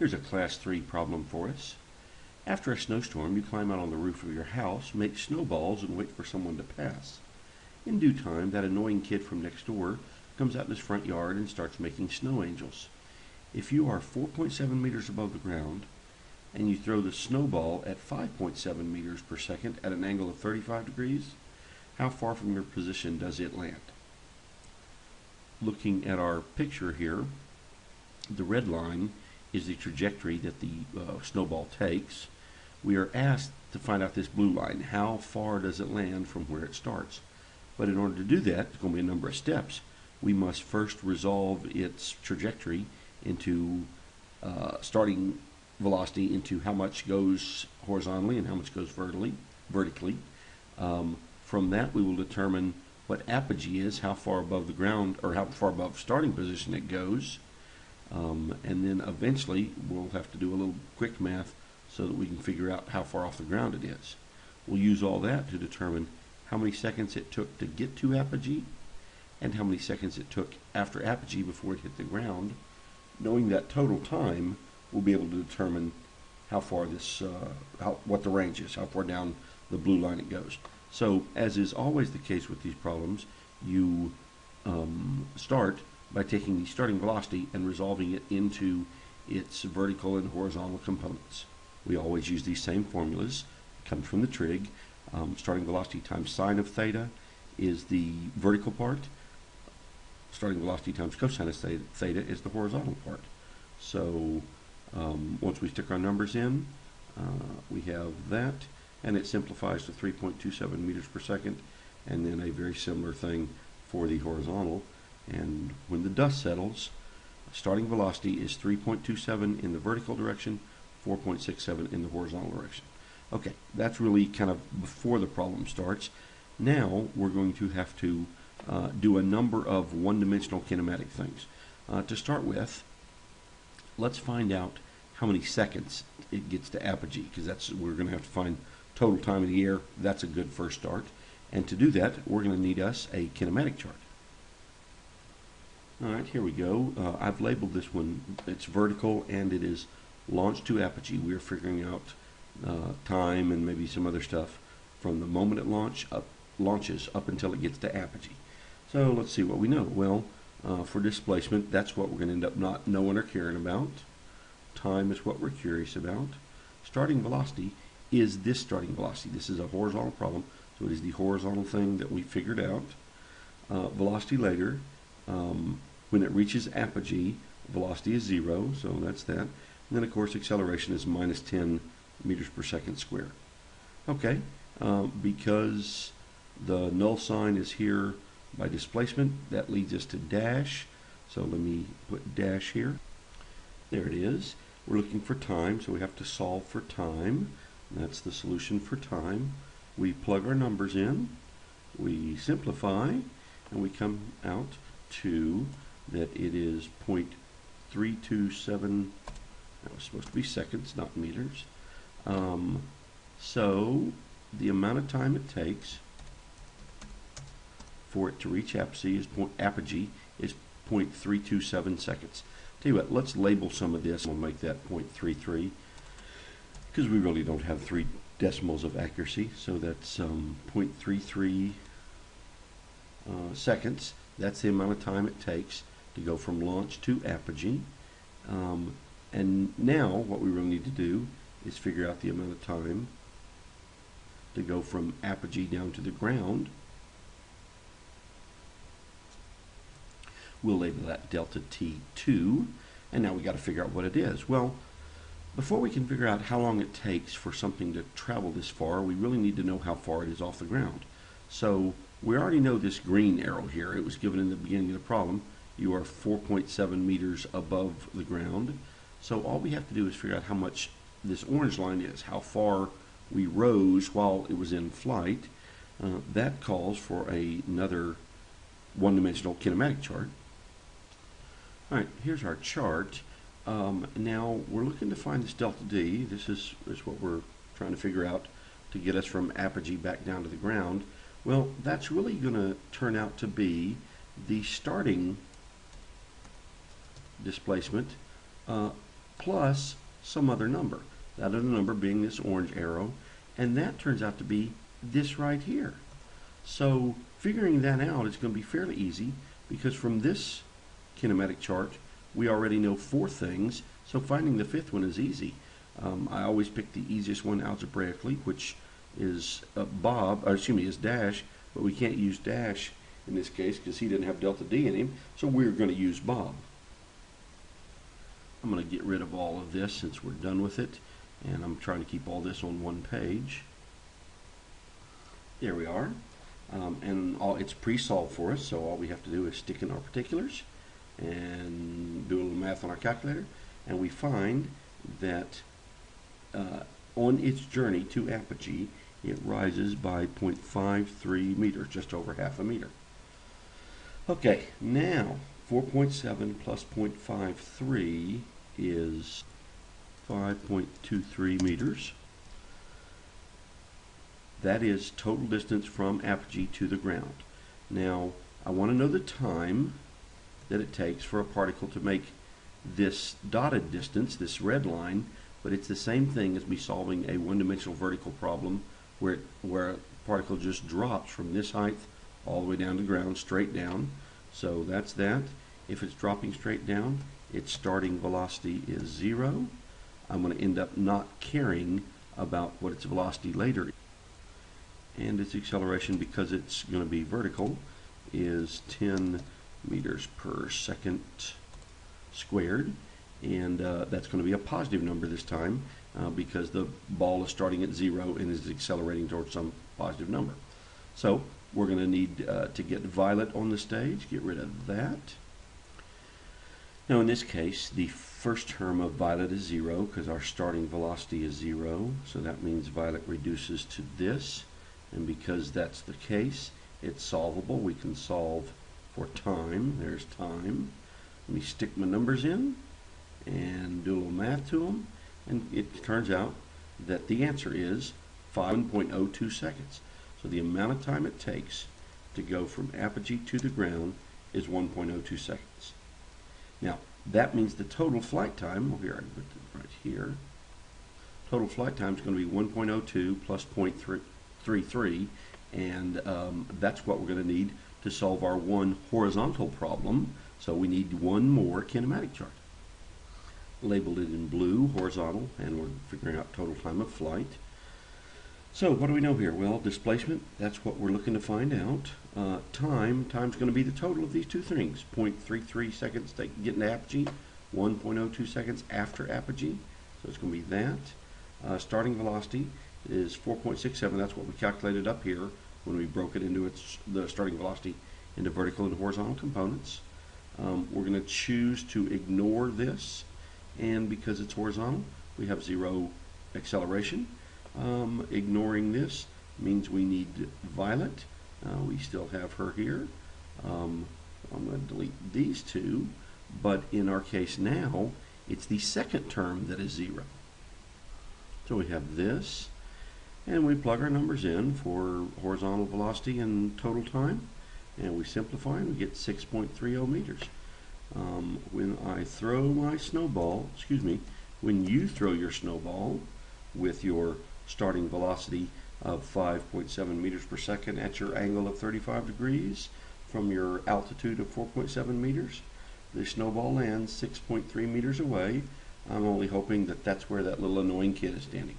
Here's a Class 3 problem for us. After a snowstorm, you climb out on the roof of your house, make snowballs, and wait for someone to pass. In due time, that annoying kid from next door comes out in his front yard and starts making snow angels. If you are 4.7 meters above the ground, and you throw the snowball at 5.7 meters per second at an angle of 35 degrees, how far from your position does it land? Looking at our picture here, the red line is the trajectory that the snowball takes. We are asked to find out this blue line. How far does it land from where it starts? But in order to do that, there's going to be a number of steps. We must first resolve its trajectory into starting velocity into how much goes horizontally and how much goes vertically. From that, we will determine what apogee is, how far above the ground or how far above starting position it goes. And then eventually we'll have to do a little quick math so that we can figure out how far off the ground it is. We'll use all that to determine how many seconds it took to get to apogee and how many seconds it took after apogee before it hit the ground. Knowing that total time, we'll be able to determine how far this, what the range is, how far down the blue line it goes. So, as is always the case with these problems, you start by taking the starting velocity and resolving it into its vertical and horizontal components. We always use these same formulas. It comes from the trig. Starting velocity times sine of theta is the vertical part. Starting velocity times cosine of theta is the horizontal part. So once we stick our numbers in, we have that, and it simplifies to 3.27 meters per second, and then a very similar thing for the horizontal. And when the dust settles, starting velocity is 3.27 in the vertical direction, 4.67 in the horizontal direction. Okay, that's really kind of before the problem starts. Now we're going to have to do a number of one-dimensional kinematic things. To start with, let's find out how many seconds it gets to apogee, because we're going to have to find total time in the air. That's a good first start. And to do that, we're going to need us a kinematic chart. All right, here we go. I've labeled this one. It's vertical, and it is launched to apogee. We're figuring out time and maybe some other stuff from the moment it launches up until it gets to apogee. So let's see what we know. Well, for displacement, that's what we're going to end up not knowing or caring about. Time is what we're curious about. Starting velocity is this starting velocity. This is a horizontal problem, so it is the horizontal thing that we figured out. Velocity later. When it reaches apogee, velocity is 0, so that's that. And then, of course, acceleration is minus 10 meters per second squared. Okay, because the null sign is here by displacement, that leads us to dash. So let me put dash here. There it is. We're looking for time, so we have to solve for time. That's the solution for time. We plug our numbers in, we simplify, and we come out to that it is 0.327, that was supposed to be seconds, not meters. So the amount of time it takes for it to reach apogee is 0.327 seconds. Tell you what, let's label some of this. We'll make that 0.33 because we really don't have 3 decimals of accuracy. So that's 0.33 seconds. That's the amount of time it takes to go from launch to apogee. And now what we really need to do is figure out the amount of time to go from apogee down to the ground. We'll label that delta T2, and now we got to figure out what it is. Well, before we can figure out how long it takes for something to travel this far, we really need to know how far it is off the ground. So we already know this green arrow here. It was given in the beginning of the problem. You are 4.7 meters above the ground. So all we have to do is figure out how much this orange line is, how far we rose while it was in flight. That calls for another one-dimensional kinematic chart. All right, here's our chart. Now we're looking to find this delta D. This is what we're trying to figure out to get us from apogee back down to the ground. Well, that's really going to turn out to be the starting displacement plus some other number. That other number being this orange arrow, and that turns out to be this right here. So figuring that out is going to be fairly easy, because from this kinematic chart we already know 4 things, so finding the 5th one is easy. I always pick the easiest one algebraically, which is is Dash, but we can't use Dash in this case because he didn't have delta D in him, so we're going to use Bob. I'm going to get rid of all of this since we're done with it, and I'm trying to keep all this on one page. There we are, and it's pre-solved for us, so all we have to do is stick in our particulars and do a little math on our calculator, and we find that on its journey to apogee, it rises by 0.53 meters, just over half a meter. Okay, now 4.7 plus 0.53 is 5.23 meters. That is total distance from apogee to the ground. Now, I want to know the time that it takes for a particle to make this dotted distance, this red line, but it's the same thing as me solving a one-dimensional vertical problem where a particle just drops from this height all the way down to the ground, straight down. So that's that. If it's dropping straight down, its starting velocity is 0. I'm going to end up not caring about what its velocity later, and its acceleration, because it's going to be vertical, is 10 meters per second squared, and that's going to be a positive number this time because the ball is starting at 0 and is accelerating towards some positive number. So we're going to need to get Violet on the stage, get rid of that. Now in this case, the first term of Violet is 0 because our starting velocity is 0, so that means Violet reduces to this, and because that's the case, it's solvable. We can solve for time. There's time. Let me stick my numbers in and do a little math to them, and it turns out that the answer is 5.02 seconds. So the amount of time it takes to go from apogee to the ground is 1.02 seconds. Now that means the total flight time, here I can put it right here, total flight time is going to be 1.02 plus 0.33, and that's what we're going to need to solve our one horizontal problem. So we need one more kinematic chart. Labeled it in blue, horizontal, and we're figuring out total time of flight. So what do we know here? Well, displacement, that's what we're looking to find out. Time's going to be the total of these two things. 0.33 seconds to get into apogee, 1.02 seconds after apogee. So it's going to be that. Starting velocity is 4.67. That's what we calculated up here when we broke it into the starting velocity into vertical and horizontal components. We're going to choose to ignore this, and because it's horizontal, we have 0 acceleration. Ignoring this means we need Violet. We still have her here. I'm going to delete these two, but in our case now, it's the second term that is 0. So we have this, and we plug our numbers in for horizontal velocity and total time, and we simplify and we get 6.30 meters. When I throw my snowball, when you throw your snowball with your starting velocity of 5.7 meters per second at your angle of 35 degrees from your altitude of 4.7 meters, the snowball lands 6.3 meters away. I'm only hoping that that's where that little annoying kid is standing.